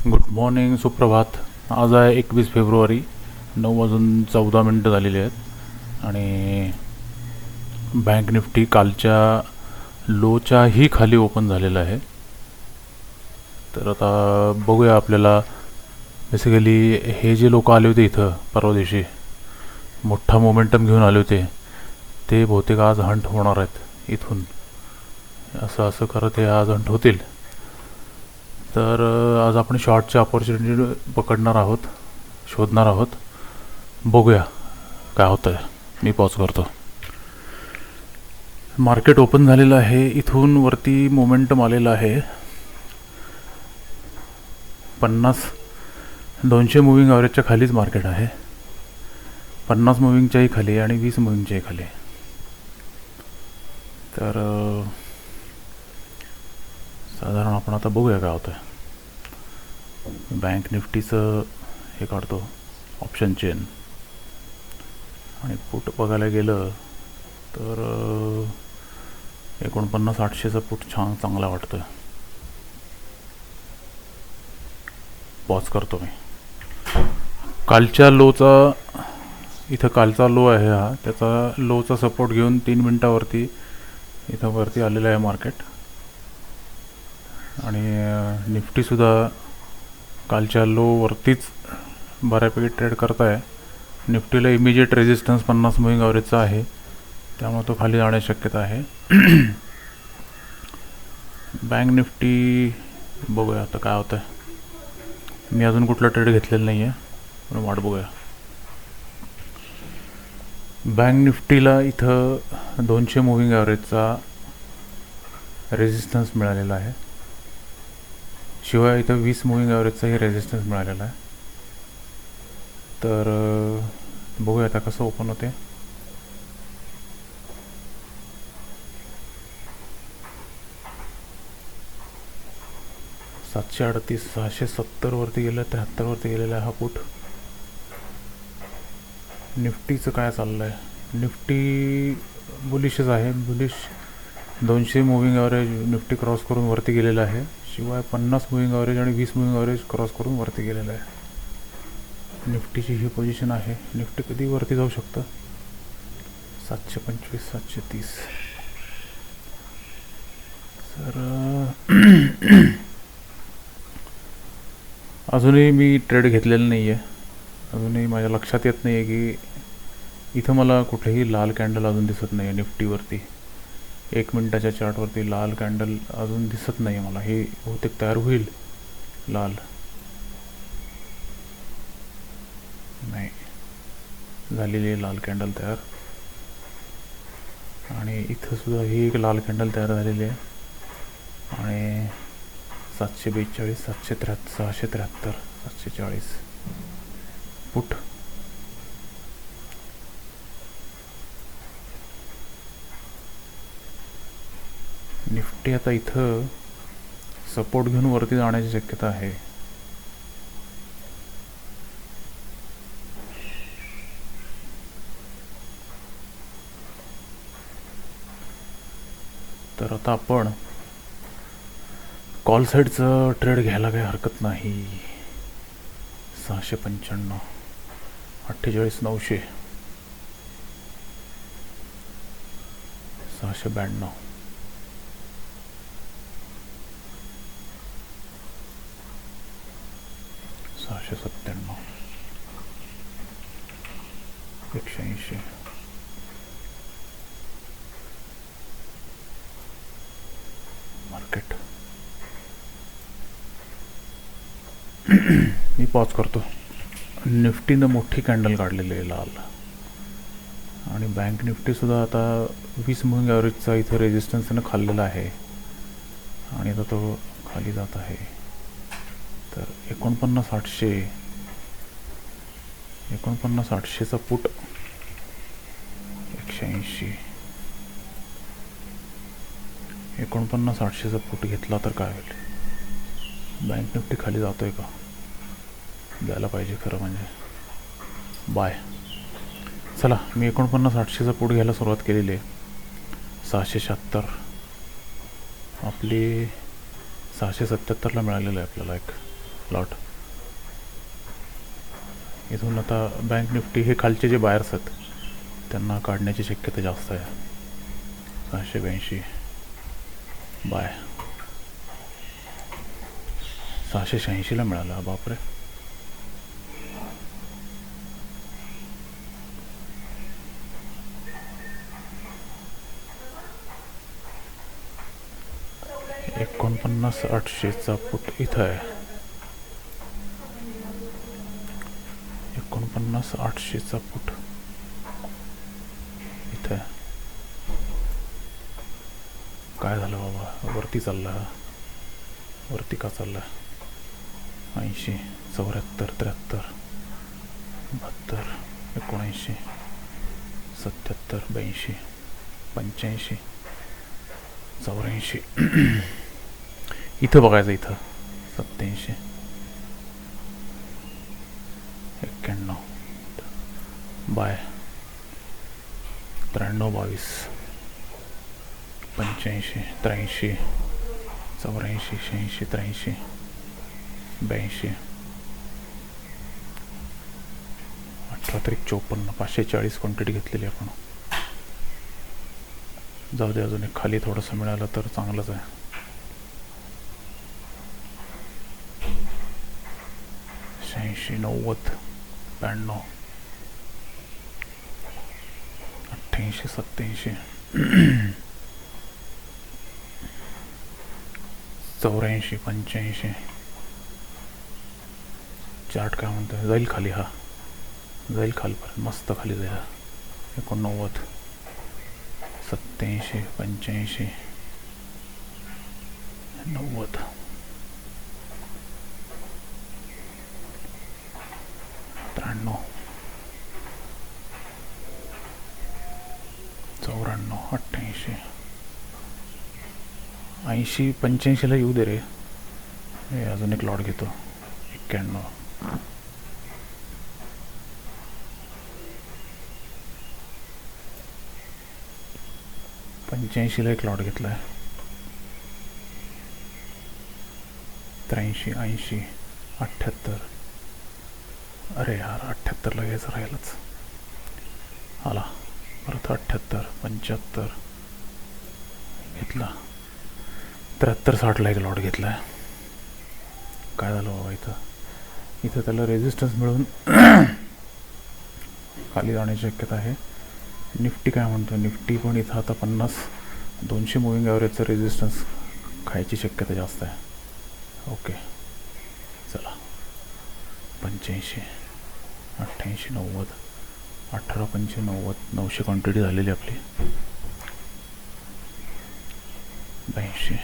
Good morning, सुप्रभात. आज आहे 21 फेब्रुवारी. 9:14 झालेले आहेत आणि बँक निफ्टी कालच्या लोच्याही खाली ओपन झालेला आहे. तर आता बघूया. आपल्याला बेसिकली हे जे लोक आले होते इथं परवा दिवशी, मोठा मोमेंटम घेऊन आले होते, ते बहुतेक आज हंट होणार आहेत इथून. असं असं करत हे आज हंट होतील. तर आज आपण शॉर्टची अपॉर्च्युनिटी पकडणार आहोत, शोधणार आहोत. बघूया काय होतं आहे. मी पॉज करतो. मार्केट ओपन झालेलं आहे. इथून वरती मोमेंटम आलेला आहे. 200 मुव्हिंग ॲव्हरेजच्या खालीच मार्केट आहे. 50 मुव्हिंगच्याही खाली आणि 20 मुव्हिंगच्याही खाली. तर साधारण आपण आता बघूया काय होतं आहे. बँक निफ्टीचं हे काढतो ऑप्शन चेन आणि पुट बघायला गेलं तर 49,800चा पुट चांगला वाटतोय. पॉज करतो मी. कालच्या लोचा, इथं कालचा लो आहे हा, त्याचा लोचा सपोर्ट घेऊन 3 मिनटावरती इथं वरती आलेलं आहे मार्केट. आणि निफ्टीसुद्धा कालच्या लोवरतीच बऱ्यापैकी ट्रेड करत आहे. निफ्टीला इमिजिएट रेजिस्टन्स 50 मुव्हिंग ॲव्हरेजचा आहे, त्यामुळे तो खाली जाण्याची शक्यता आहे. बँक निफ्टी बघूया आता काय होतं आहे. मी अजून कुठला ट्रेड घेतलेला नाही आहे, पण वाट बघूया. बँक निफ्टीला इथं 200 मुव्हिंग ॲव्हरेजचा रेजिस्टन्स मिळालेला आहे. शिवाय इथं 20 मुव्हिंग ॲव्हरेजचाही रेजिस्टन्स मिळालेला आहे. तर बघूया आता कसं ओपन होते. $738, 670 वरती गेलं, 73 वरती गेलेला आहे हा पुट. निफ्टीचं काय चाललं आहे. निफ्टी बुलिशच आहे. Bullish 200 moving average Nifty cross करून वरती गेलेलं आहे. शिवाय 50 मुव्हिंग ॲव्हरेज आणि 20 मुव्हिंग ॲव्हरेज क्रॉस करून वरती गेलेलं आहे. निफ्टीची ही पोझिशन आहे. निफ्टी कधी वरती जाऊ शकतं. 725, 730. तर अजूनही मी ट्रेड घेतलेलं नाही आहे. अजूनही माझ्या लक्षात येत नाही आहे की इथं मला कुठेही लाल कॅन्डल अजून दिसत नाही आहे. निफ्टीवरती 1 मिनटाच्या चार्टवरती लाल कॅन्डल अजून दिसत नाही आहे मला. हे बहुतेक तयार होईल लाल. नाही झालेली आहे लाल कॅन्डल तयार. आणि इथं सुद्धा ही एक लाल कॅन्डल तयार झालेली आहे. आणि 742, 773, 673, 740 पुट. निफ्टी आता इथं सपोर्ट घेऊन वरती जाण्याची शक्यता आहे. तर आता आपण कॉल साईडचं ट्रेड घ्यायला काही हरकत नाही. 695, 48,900, 692, 697, 180. मार्केट मी पॉज करतो. निफ्टीनं मोठी कॅन्डल काढलेली आहे लाल. आणि बँक निफ्टीसुद्धा आता 20 मुव्हिंग ॲव्हरेजचा इथं रेजिस्टन्स त्यानं खाल्लेला आहे आणि आता तो खाली जात आहे. तर 49,800, 49,800चा पुट 180. 49,800चा पुट घेतला तर काय होईल. बँक निफ्टी खाली जातो आहे का. द्यायला पाहिजे खरं म्हणजे. बाय. चला, मी 49,800चा पुट घ्यायला सुरुवात केलेली आहे. 676 आपली 677ला मिळालेलं आहे आपल्याला एक. लॉट. इथून आता बँक निफ्टी हे खालचे जे बायर्स आहेत त्यांना काढण्याची शक्यता जास्त आहे. 682 बाय 686ला मिळाला. बापरे. $49,800चा पुट इथं आहे. 49,800चा पुट इथं आहे. काय झालं बाबा, वरती चालला हा. वरती का चालला? 80 74 73 72 79 77 82 85 84 इथं बघायचं. इथं 87 91 बाय 93 22 85 83 84 86 83 82 18 54 540 क्वांटिटी घेतलेली आपण. जाऊ दे, अजून एक खाली थोडंसं मिळालं तर चांगलंच आहे. 86 90 92 88 87 84 85 चार्ट काय म्हणतोय? जाईल खाली. हा जाईल खालपर्यंत, मस्त खाली जाईल. 89 87 85 90 93 94 88 80 85ला येऊ दे रे. हे अजून एक लॉट घेतो. 91 85ला एक लॉट घेतला आहे. 83 80 78 अरे यार 78ला घ्यायचं राहिलंच. आला परत 78 75 घेतला. 73 60ला एक लॉट घेतला आहे. काय झालं बाबा इथं त्याला रेजिस्टन्स मिळून खाली जाण्याची शक्यता आहे. निफ्टी काय म्हणतो? निफ्टी पण इथं आता 50-200 मुव्हिंग ॲव्हरेजचं रेजिस्टन्स खायची शक्यता जास्त आहे. ओके चला 85 88 90 18 85 90 900 क्वांटिटी झालेली आपली. 82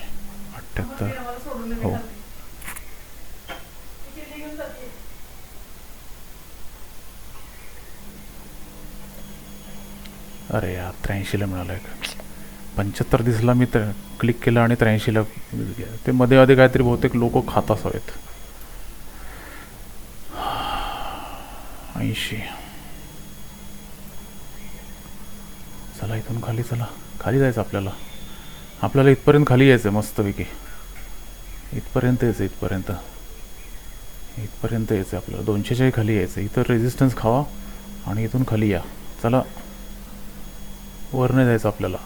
78 हो. अरे यार 83ला मिळालं आहे. 75 दिसला, मी तर क्लिक केलं आणि 83ला गेलं. ते मध्ये काहीतरी बहुतेक लोक खात असावेत. 80 चला इथून खाली. चला खाली जायचं आपल्याला इथपर्यंत खाली यायचं आहे मस्तपैकी. इथपर्यंत यायचं यायचं आपल्याला. 200च्याही खाली यायचं. इथं रेजिस्टन्स खावा आणि इथून खाली या. चला वर नाही जायचं आपल्याला.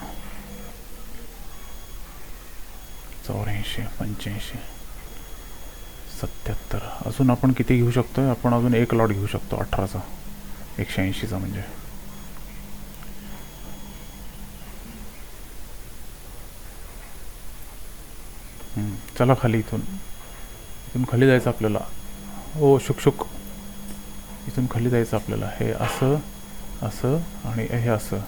84 85 77 अजून आपण किती घेऊ शकतो? आपण अजून एक लॉट घेऊ शकतो 18चा 180चा म्हणजे. चला खाली. इथून खाली जायचं आपल्याला. ओ शुक इथून खाली जायचं आपल्याला. हे असं आणि हे असं.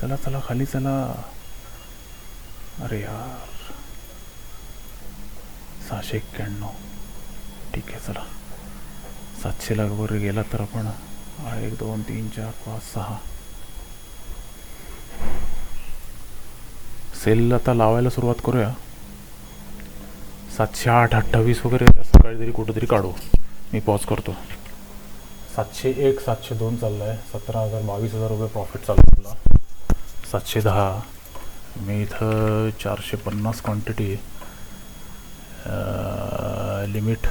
चला खाली चला. अरे यार 691 ठीक आहे. चला 700ला वर गेला तर आपण 1 2 3 4 5 6 सेल आता लावायला सुरुवात करूया. 708 28 वगैरे असं काहीतरी कुठंतरी काढू. मी पॉज करतो. 701 702 चाललं आहे. 17,000 22,000 रुपये प्रॉफिट चालू आहे आपला. 710 मी इथं 450 क्वांटिटी लिमिट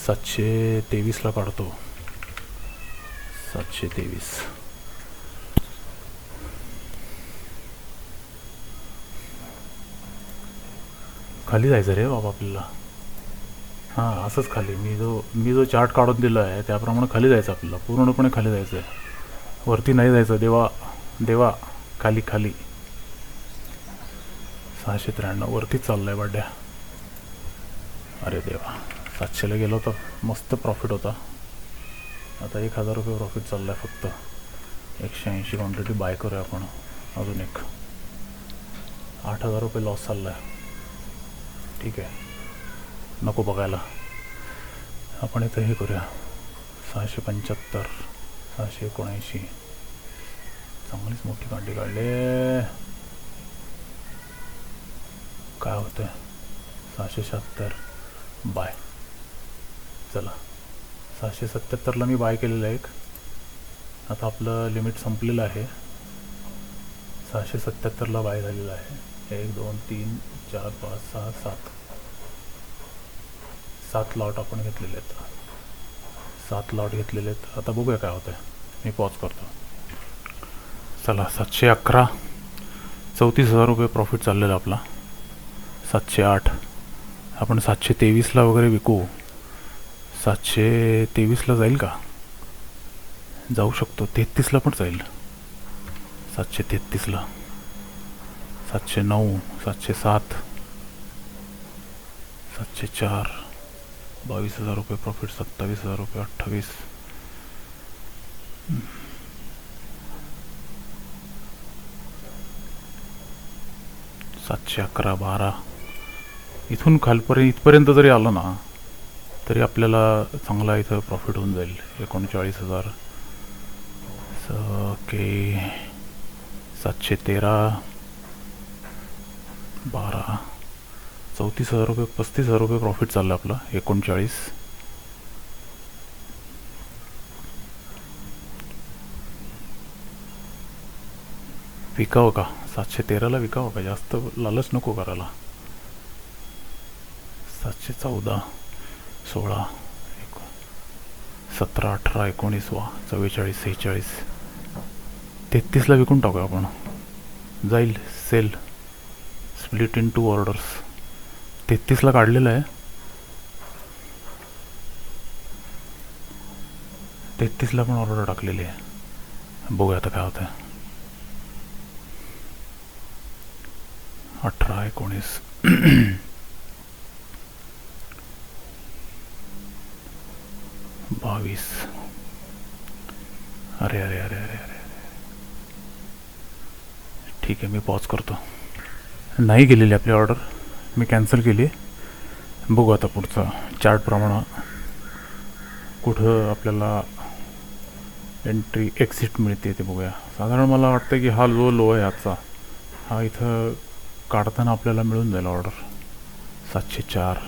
723ला काढतो. 723 खाली जायचं रे बाबा आपल्याला. हां असंच खाली, मी जो चार्ट काढून दिला आहे त्याप्रमाणे खाली जायचं आपल्याला, पूर्णपणे खाली जायचं आहे, वरती नाही जायचं. देवा देवा, खाली खाली. 693 वरतीच चाललं आहे बड्या. अरे देवा, 700ला गेलो तर मस्त प्रॉफिट होता. आता 1000 रुपये प्रॉफिट चाललं आहे फक्त. 180 क्वांटिटी बाय करूया आपण. अजून एक 8000 रुपये लॉस चालला आहे. ठीक आहे, नको बघायला. आपण इथं हे करूया 675, 679. चांगलीच मोठी कांडी काढले. काय होतं 676 बाय. चला 677ला मी बाय केलेलं आहे एक. आता आपलं लिमिट संपलेलं आहे. 677ला बाय झालेलं आहे. 1 2 3 4 5 6 7 लॉट आपण घेतलेले आहेत. 7 लॉट घेतलेले आहेत. आता बघूया काय होतं. मी पॉज करतो. चला 711, 34,000 रुपये प्रॉफिट चाललेला आपला. 708 आपण 723ला वगैरे विकू. 723ला जाईल का? जाऊ शकतो. 33ला पण जाईल. 733ला, 709, 707, 704, 22,000 रुपये प्रॉफिट. 27,000 रुपये, 28. 711, 12. इथून इथपर्यंत जरी आलं ना तरी आपल्याला चांगला इथं प्रॉफिट होऊन जाईल. 39,000. ओके, 713, 12, 34,000 रुपये, 35,000 रुपये प्रॉफिट चाललं आपला. 39. विकावं का? 713ला विकावं का? जास्त लालच नको करायला. 714, 16, 17, 18, 19, 44, 46, 33ला विकून टाकूया आपण. जाईल सेल. Split in 2 orders. 33ला काढलेलं आहे. 33ला पण ऑर्डर टाकलेली आहे. बघूया आता काय होतं. 18, 19, 22. अरे अरे अरे अरे अरे, ठीक आहे, मी पॉज करतो. नाही गेलेली आपली ऑर्डर, मी कॅन्सल केली. बघू आता पुढचं चार्टप्रमाणे कुठं आपल्याला एंट्री एक्झिट मिळते ते बघूया. साधारण मला वाटतं की हा जो लो आहे आजचा, हा इथं काढताना आपल्याला मिळून जाईल ऑर्डर. 704.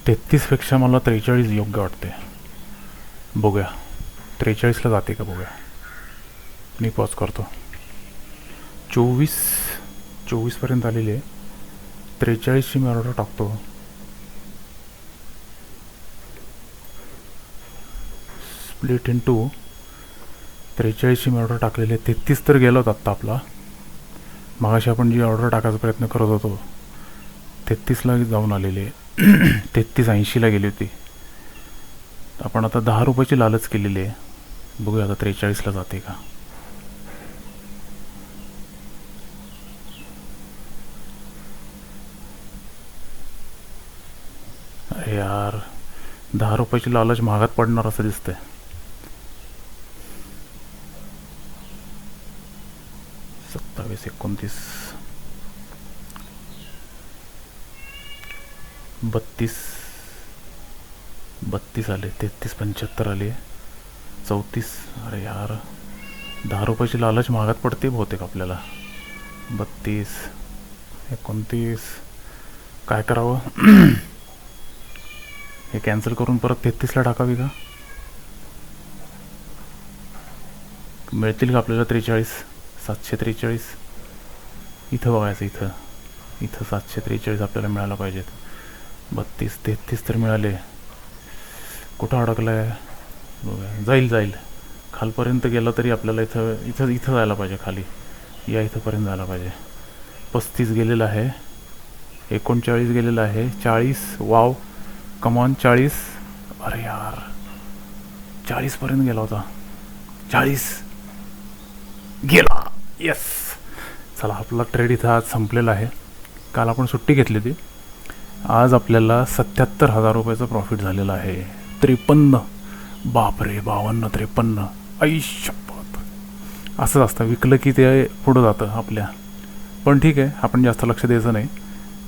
33पेक्षा मला 43 योग्य वाटते. बघूया 43ला जाते का बघूया. मी पॉज करतो. 24पर्यंत आलेली आहे. 43ची मी ऑर्डर टाकतो. Split in 2. 43ची मी ऑर्डर टाकलेली आहे. 33 तर गेला होता आत्ता आपला. मगाशी आपण जी ऑर्डर टाकायचा प्रयत्न करत होतो 33ला जाऊन आलेली आहे. 3380ला गेली होती. आपण आता 10 रुपयाची लालच केलेली आहे. बघूया आता 43ला जाते का. अरे यार, 10 रुपयाची लालच महागात पडणार असं दिसतंय. सत्तावीस, 29, 32 आले. 33, 75 आले. 34. अरे यार, 10 रुपयाची लालच महागात पडते बहुतेक आपल्याला. 32, 29. काय करावं. हे कॅन्सल करून परत 33ला टाकावी का? मिळतील का आपल्याला 43? 743. इथं बघायचं. इथं इथं 743 आपल्याला मिळायला पाहिजेत. 32-33 तर मिळाले. कुठं अडकलं आहे? बघा, जाईल खालपर्यंत गेलं तरी आपल्याला इथं जायला पाहिजे. खाली या इथंपर्यंत जायला पाहिजे. 35 गेलेलं आहे, 39 गेलेलं आहे, 40. Wow, come on 40. अरे यार, 40पर्यंत गेला होता. 40 गेला. येस. चला, आपला ट्रेड इथं आज संपलेला आहे. काल आपण सुट्टी घेतली होती. आज आपल्याला 77,000 रुपयाचं प्रॉफिट झालेलं आहे. 53. बापरे, 52-53. आयुष्यपत. असंच असतं, विकलं की ते पुढं जातं आपल्या. पण ठीक आहे, आपण जास्त लक्ष द्यायचं नाही.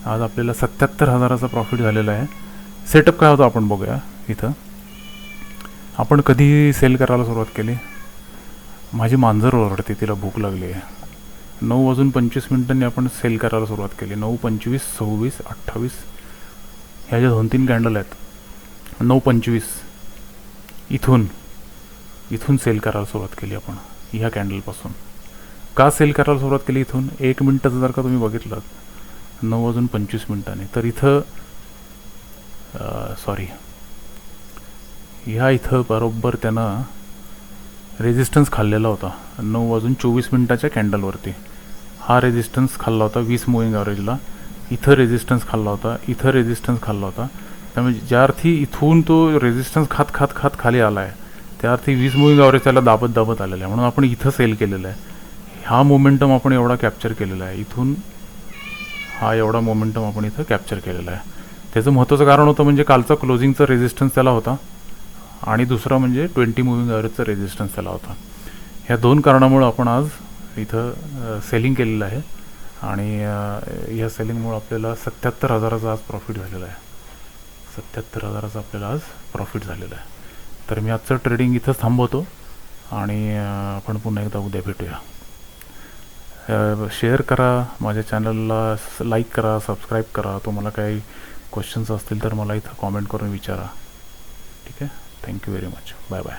आज आपल्याला 77,000चा प्रॉफिट झालेला आहे. सेटअप काय होतं आपण बघूया. इथं आपण कधी सेल करायला सुरुवात केली? माझी मांजर ओरडते, तिला भूक लागली आहे. 9:25 आपण सेल करायला सुरुवात केली. 9:25, 26, 28. ह्या ज्या 2-3 कॅन्डल आहेत. 9:25 इथून सेल करायला सुरुवात केली आपण. ह्या कॅन्डलपासून का सेल करायला सुरुवात केली? इथून 1 मिनटाचं जर का तुम्ही बघितलं 9:25 तर इथं इथं बरोबर त्यानं रेजिस्टन्स खाल्लेला होता 9:24 कॅन्डलवरती. हा रेजिस्टन्स खाल्ला होता 20 मुव्हिंग ॲव्हरेजला. इथं रेजिस्टन्स खाल्ला होता, इथं रेजिस्टन्स खाल्ला होता. त्यामुळे ज्या अर्थी इथून तो रेजिस्टन्स खात खाली आला आहे, त्या अर्थी 20 मुव्हिंग ॲव्हरेज त्याला दाबत आलेला आहे. म्हणून आपण इथं सेल केलेलं आहे. हा मोमेंटम आपण एवढा कॅप्चर केलेला आहे. इथून हा एवढा मोमेंटम आपण इथं कॅप्चर केलेला आहे. त्याचं महत्त्वाचं कारण होतं म्हणजे कालचा क्लोजिंगचा रेजिस्टन्स त्याला होता, आणि दुसरा म्हणजे 20 मुव्हिंग ॲव्हरेजचा रेजिस्टन्स त्याला होता. ह्या 2 कारणामुळं आपण आज इथं सेलिंग केलेलं आहे. आणि ह्या सेलिंगमुळं आपल्याला 77,000चा आज प्रॉफिट झालेला आहे. 77,000चा आपल्याला आज प्रॉफिट झालेला आहे. तर मी आजचं ट्रेडिंग इथंच थांबवतो, आणि आपण पुन्हा एकदा उद्या भेटूया. शेअर करा, माझ्या चॅनलला लाईक करा, सबस्क्राईब करा. तुम्हाला काही क्वेश्चन्स असतील तर मला इथं कॉमेंट करून विचारा. ठीक आहे. Thank you very much. Bye bye.